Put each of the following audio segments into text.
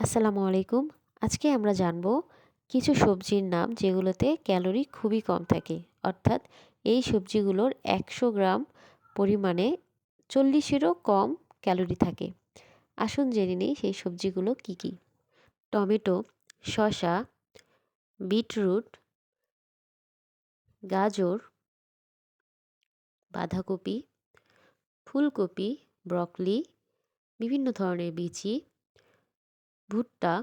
আসসালামু আলাইকুম। আজকে আমরা জানব কিছু সবজির নাম যেগুলোতে ক্যালোরি খুবই কম থাকে। অর্থাৎ এই সবজিগুলোর ১০০ গ্রাম পরিমাণে ৪০-এরও কম ক্যালোরি থাকে। আসুন জেনে নিই সেই সবজিগুলো কি কি। টমেটো, শসা, বিটরুট, গাজর, বাঁধাকপি, ফুলকপি, ব্রকলি, বিভিন্ন ধরনের বিচি, ভুট্টা,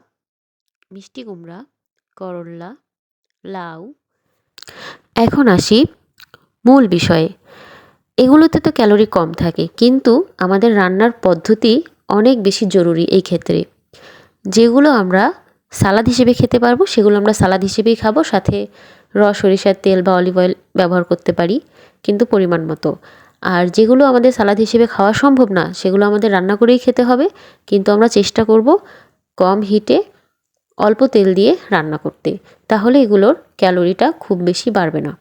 মিষ্টি কুমড়া, করল্লা, লাউ। এখন আসি মূল বিষয়ে। এগুলোতে তো ক্যালোরি কম থাকে, কিন্তু আমাদের রান্নার পদ্ধতি অনেক বেশি জরুরি এই ক্ষেত্রে। যেগুলো আমরা সালাদ হিসেবে খেতে পারবো সেগুলো আমরা সালাদ হিসেবেই খাবো, সাথে সরিষার তেল বা অলিভ অয়েল ব্যবহার করতে পারি, কিন্তু পরিমাণ মতো। আর যেগুলো আমাদের সালাদ হিসেবে খাওয়া সম্ভব না সেগুলো আমাদের রান্না করেই খেতে হবে, কিন্তু আমরা চেষ্টা করব কম হিটে অল্প তেল দিয়ে রান্না করতে। তাহলে এগুলোর ক্যালোরিটা খুব বেশি বাড়বে না।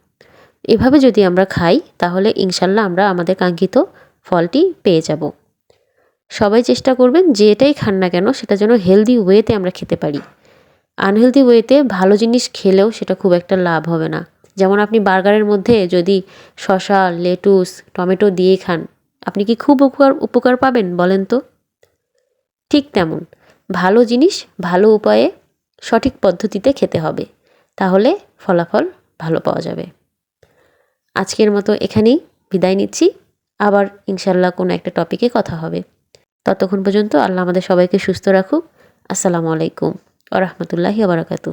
এভাবে যদি আমরা খাই তাহলে ইনশাল্লাহ আমরা আমাদের কাঙ্ক্ষিত ফলটি পেয়ে যাব। সবাই চেষ্টা করবেন যে এটাই খান না কেন সেটা যেন হেলদি ওয়েতে আমরা খেতে পারি। আনহেলদি ওয়েতে ভালো জিনিস খেলেও সেটা খুব একটা লাভ হবে না। যেমন আপনি বার্গারের মধ্যে যদি শসা, লেটুস, টমেটো দিয়ে খান, আপনি কি খুব উপকার পাবেন বলেন তো? ঠিক তেমন ভালো জিনিস ভালো উপায়ে সঠিক পদ্ধতিতে খেতে হবে, তাহলে ফলাফল ভালো পাওয়া যাবে। আজকের মতো এখানেই বিদায় নিচ্ছি। আবার ইনশাল্লাহ কোনো একটা টপিকে কথা হবে। ততক্ষণ পর্যন্ত আল্লাহ আমাদের সবাইকে সুস্থ রাখুক। আসসালামু আলাইকুম ওয়া রাহমাতুল্লাহি ওয়া বারাকাতুহু।